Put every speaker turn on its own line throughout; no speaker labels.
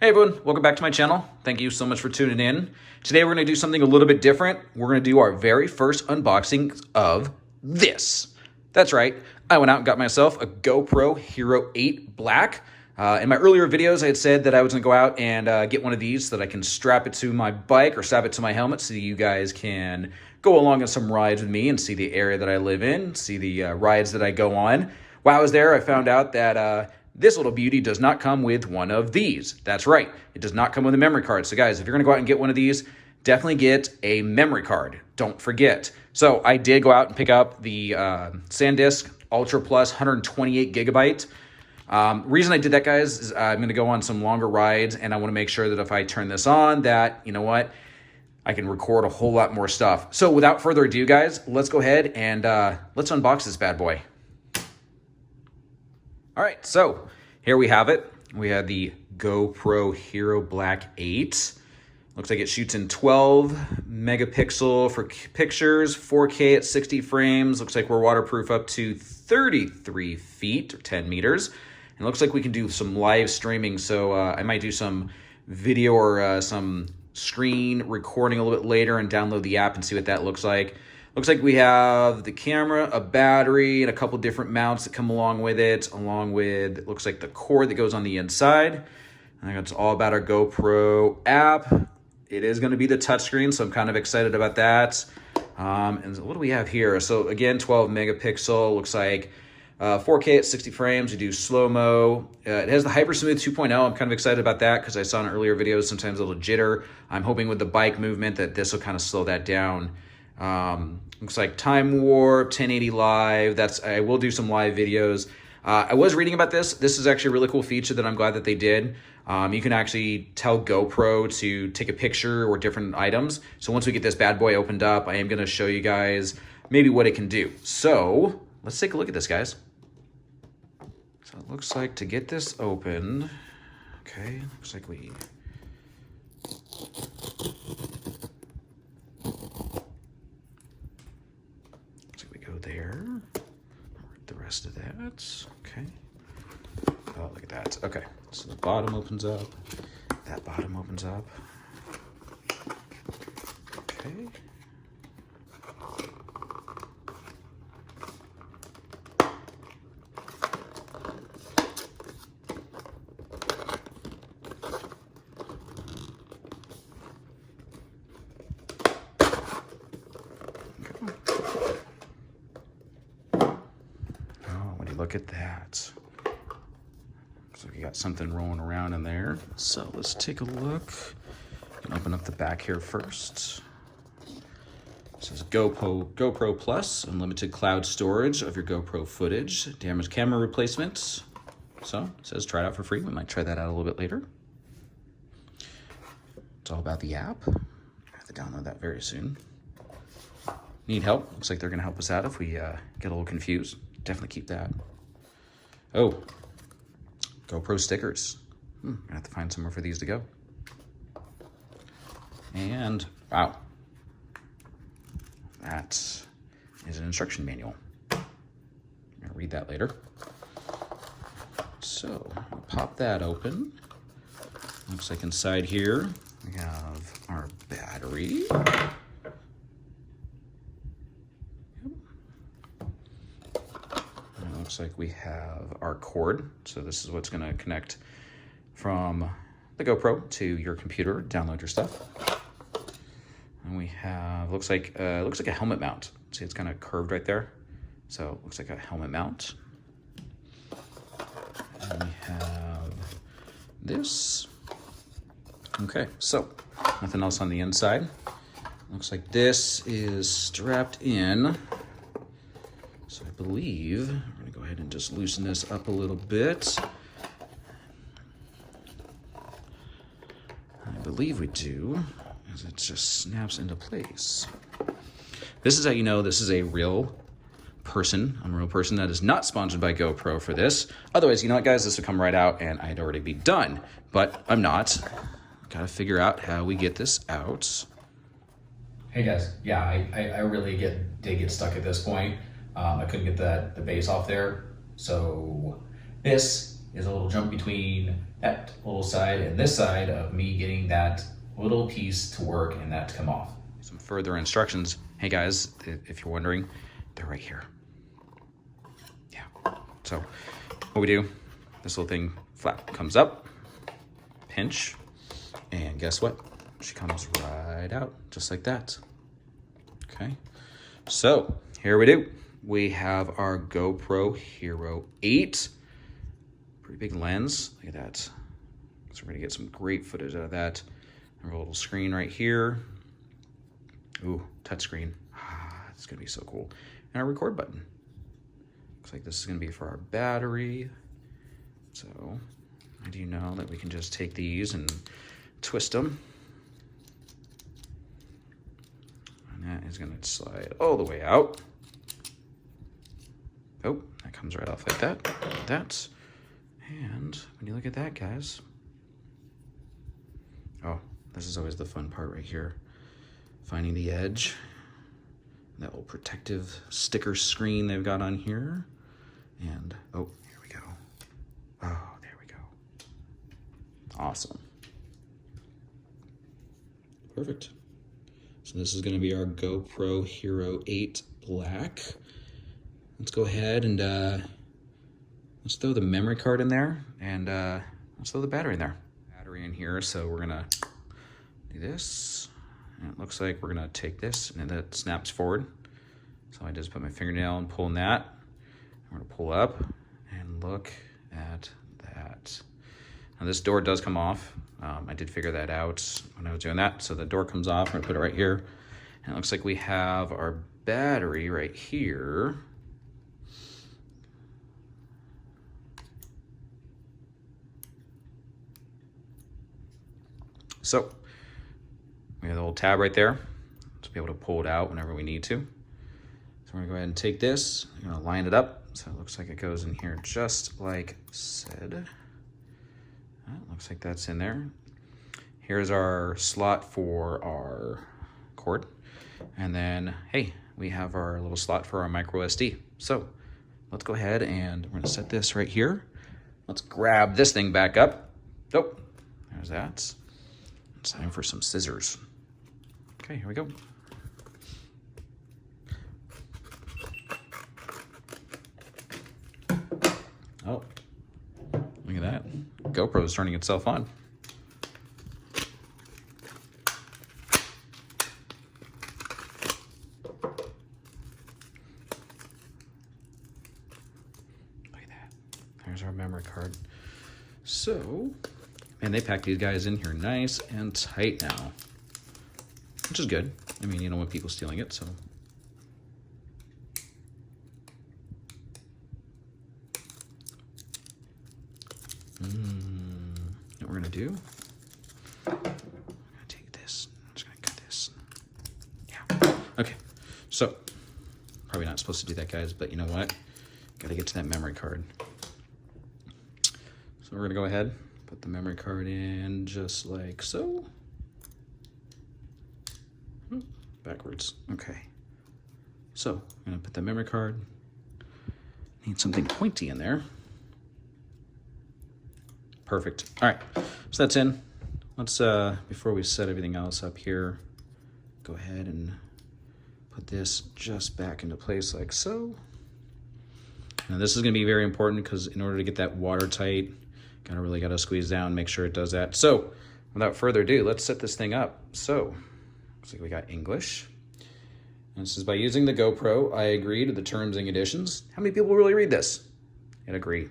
Hey everyone, welcome back to my channel. Thank you so much for tuning in. Today we're going to do something a little bit different. We're going to do our very first unboxing of this. That's right, I went out and got myself a GoPro Hero 8 Black. In my earlier videos, I had said that I was going to go out and get one of these so that I can strap it to my bike or strap it to my helmet so you guys can go along on some rides with me and see the area that I live in, see the rides that I go on. While I was there, I found out that this little beauty does not come with one of these. That's right, it does not come with a memory card. So guys, if you're gonna go out and get one of these, definitely get a memory card. Don't forget. So I did go out and pick up the SanDisk Ultra Plus 128 gigabyte. Reason I did that, guys, is I'm gonna go on some longer rides and I wanna make sure that if I turn this on that, you know what, I can record a whole lot more stuff. So without further ado, guys, let's go ahead and let's unbox this bad boy. All right, so here we have it. We have the GoPro Hero Black 8. Looks like it shoots in 12 megapixel for pictures, 4K at 60 frames. Looks like we're waterproof up to 33 feet or 10 meters. And looks like we can do some live streaming. So I might do some video or some screen recording a little bit later and download the app and see what that looks like. Looks like we have the camera, a battery, and a couple different mounts that come along with it, along with, it looks like the cord that goes on the inside. I think it's all about our GoPro app. It is going to be the touchscreen, so I'm kind of excited about that. And what do we have here? So again, 12 megapixel, looks like 4K at 60 frames. We do slow-mo. It has the Hypersmooth 2.0. I'm kind of excited about that because I saw in earlier videos sometimes a little jitter. I'm hoping with the bike movement that this will kind of slow that down. Looks like time warp, 1080 live. I will do some live videos. I was reading about this. This is actually a really cool feature that I'm glad that they did. You can actually tell GoPro to take a picture or different items. So once we get this bad boy opened up, I am going to show you guys maybe what it can do. So let's take a look at this, guys. So it looks like to get this open, okay, looks like we go there, the rest of that, okay. Oh, look at that. Okay, so the bottom opens up, that bottom opens up, okay. Look at that. So we got something rolling around in there. So let's take a look. Open up the back here first. It says GoPro Plus, unlimited cloud storage of your GoPro footage, damaged camera replacements. So it says try it out for free. We might try that out a little bit later. It's all about the app. I have to download that very soon. Need help? Looks like they're gonna help us out if we get a little confused. Definitely keep that. Oh, GoPro stickers. I have to find somewhere for these to go. And wow, that is an instruction manual. I'm gonna read that later. So I'll pop that open. Looks like inside here we have our battery. Looks like we have our cord. So this is what's going to connect from the GoPro to your computer, download your stuff. And we have, looks like a helmet mount. See, it's kind of curved right there. So it looks like a helmet mount. And we have this. Okay, so nothing else on the inside. Looks like this is strapped in. So I believe, we're gonna go ahead and just loosen this up a little bit. I believe we do, as it just snaps into place. This is how you know this is a real person, unreal person that is not sponsored by GoPro for this. Otherwise, you know what, guys, this would come right out and I'd already be done, but I'm not. Gotta figure out how we get this out.
Hey guys, yeah, I really did get stuck at this point. I couldn't get the base off there, So this is a little jump between that little side and this side of me getting that little piece to work and that to come off.
Some further instructions. Hey guys, if you're wondering, they're right here. Yeah. So what we do, this little thing flap comes up, pinch, and guess what? She comes right out just like that. Okay. So here we do. We have our GoPro Hero 8. Pretty big lens. Look at that. So we're gonna get some great footage out of that. Our little screen right here. Ooh, touchscreen. It's gonna be so cool. And our record button. Looks like this is gonna be for our battery. So I do know that we can just take these and twist them. And that is gonna slide all the way out. Oh, that comes right off like that, like that. And when you look at that, guys, oh, this is always the fun part right here. Finding the edge, that little protective sticker screen they've got on here. And, oh, here we go. Oh, there we go. Awesome. Perfect. So this is gonna be our GoPro Hero 8 Black. Let's go ahead and let's throw the memory card in there, and let's throw the battery in there. Battery in here, so we're gonna do this. And it looks like we're gonna take this, and it snaps forward. So I just put my fingernail and pulling that. We're gonna pull up and look at that. Now this door does come off. I did figure that out when I was doing that. So the door comes off, I'm gonna put it right here. And it looks like we have our battery right here. So we have the little tab right there to be able to pull it out whenever we need to. So we're gonna go ahead and take this, I'm gonna line it up. So it looks like it goes in here just like said. Looks like that's in there. Here's our slot for our cord. And then, hey, we have our little slot for our micro SD. So let's go ahead and we're gonna set this right here. Let's grab this thing back up. Oh, there's that. It's time for some scissors. Okay, here we go. Oh, look at that. GoPro is turning itself on. Look at that. There's our memory card. So, and they pack these guys in here nice and tight now, which is good. I mean, you don't want people stealing it, so. What we're gonna do, I'm gonna take this, I'm just gonna cut this. Yeah, okay. So, probably not supposed to do that, guys, but you know what? Gotta get to that memory card. So we're gonna go ahead, put the memory card in just like so. Backwards, okay. So, I'm gonna put the memory card. Need something pointy in there. Perfect. All right, so that's in. Let's, before we set everything else up here, go ahead and put this just back into place like so. Now this is gonna be very important because in order to get that watertight, gotta squeeze down, make sure it does that. So without further ado, let's set this thing up. So, looks like we got English. And this is by using the GoPro, I agree to the terms and conditions. How many people really read this? And agree.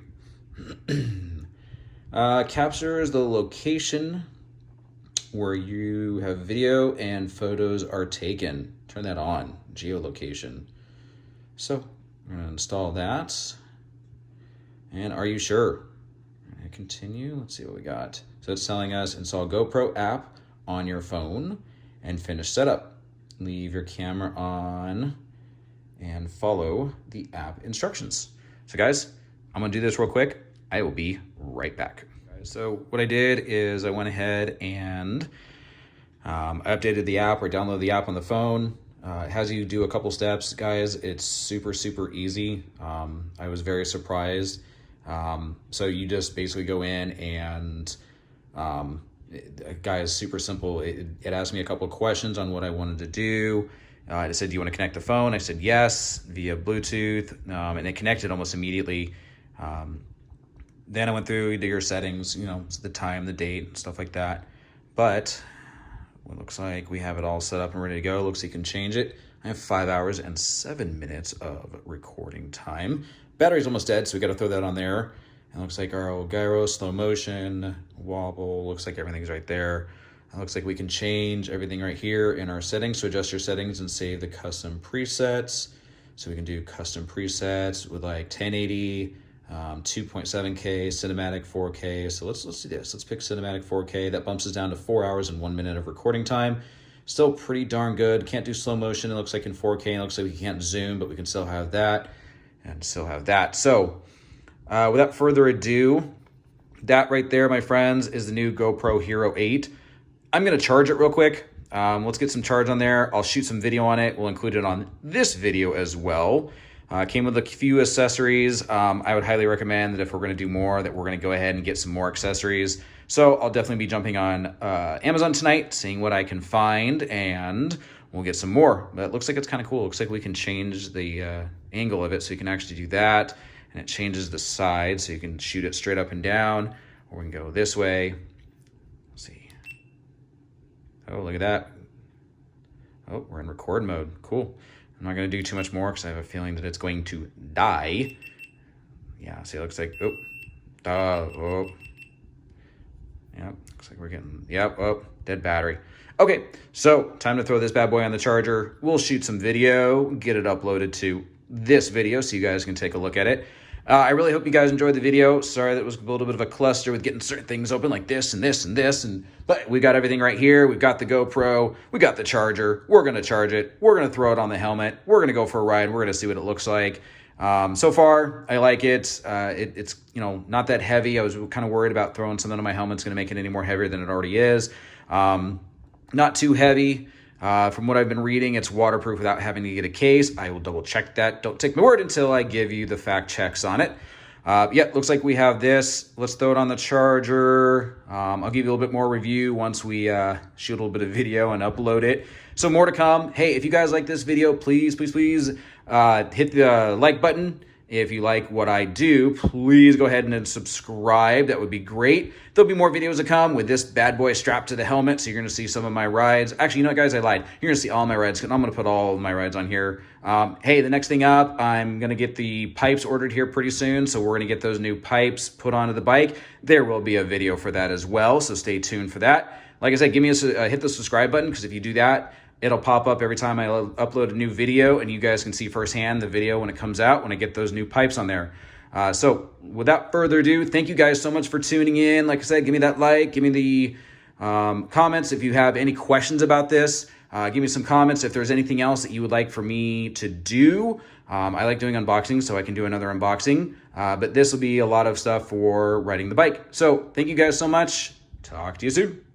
Captures the location where you have video and photos are taken. Turn that on, geolocation. So, we're gonna install that. And are you sure? Continue, let's see what we got. So it's telling us install GoPro app on your phone and finish setup. Leave your camera on and follow the app instructions. So guys, I'm gonna do this real quick. I will be right back. So what I did is I went ahead and I updated the app or downloaded the app on the phone. It has you do a couple steps, guys. It's super, super easy. I was very surprised. So you just basically go in and, guys, super simple. It asked me a couple of questions on what I wanted to do. It said, do you want to connect the phone? I said yes, via Bluetooth, and it connected almost immediately. Then I went through your settings, you know, the time, the date, stuff like that. But it looks like we have it all set up and ready to go. Looks like you can change it. I have 5 hours and 7 minutes of recording time. Battery's almost dead, so we got to throw that on there. And it looks like our old gyro, slow motion, wobble, looks like everything's right there. It looks like we can change everything right here in our settings. So adjust your settings and save the custom presets. So we can do custom presets with like 1080, 2.7K, cinematic 4K. So let's do this. Let's pick cinematic 4K. That bumps us down to 4 hours and 1 minute of recording time. Still pretty darn good. Can't do slow motion. It looks like in 4K. It looks like we can't zoom, but we can still have that and still have that. So without further ado, that right there, my friends, is the new GoPro Hero 8. I'm going to charge it real quick. Let's get some charge on there. I'll shoot some video on it. We'll include it on this video as well. Came with a few accessories. I would highly recommend that if we're going to do more, that we're going to go ahead and get some more accessories. So I'll definitely be jumping on Amazon tonight, seeing what I can find, and we'll get some more. But it looks like it's kind of cool. It looks like we can change the angle of it, so you can actually do that. And it changes the side, so you can shoot it straight up and down, or we can go this way. Let's see. Oh, look at that. Oh, we're in record mode. Cool. I'm not going to do too much more because I have a feeling that it's going to die. Yeah, see, it looks like, oh. Yep, looks like we're getting, yep, oh, dead battery. Okay, so time to throw this bad boy on the charger. We'll shoot some video, get it uploaded to this video so you guys can take a look at it. I really hope you guys enjoyed the video. Sorry that it was a little bit of a cluster with getting certain things open like this and this and this. But we got everything right here. We've got the GoPro. We got the charger. We're going to charge it. We're going to throw it on the helmet. We're going to go for a ride. We're going to see what it looks like. So far, I like it. It's, you know, not that heavy. I was kind of worried about throwing something on my helmet's going to make it any more heavier than it already is. Not too heavy. From what I've been reading, it's waterproof without having to get a case. I will double check that. Don't take my word until I give you the fact checks on it. Yeah, looks like we have this. Let's throw it on the charger. I'll give you a little bit more review once we shoot a little bit of video and upload it. So more to come. Hey, if you guys like this video, please hit the like button. If you like what I do, please go ahead and subscribe. That would be great. There'll be more videos to come with this bad boy strapped to the helmet, so you're going to see some of my rides. Actually, you know what, guys? I lied. You're going to see all my rides. I'm going to put all of my rides on here. Hey, the next thing up, I'm going to get the pipes ordered here pretty soon, so we're going to get those new pipes put onto the bike. There will be a video for that as well, so stay tuned for that. Like I said, give me hit the subscribe button, because if you do that, it'll pop up every time I upload a new video, and you guys can see firsthand the video when it comes out, when I get those new pipes on there. So without further ado, thank you guys so much for tuning in. Like I said, give me that like, give me the comments if you have any questions about this. Give me some comments if there's anything else that you would like for me to do. I like doing unboxings, so I can do another unboxing. But this will be a lot of stuff for riding the bike. So thank you guys so much. Talk to you soon.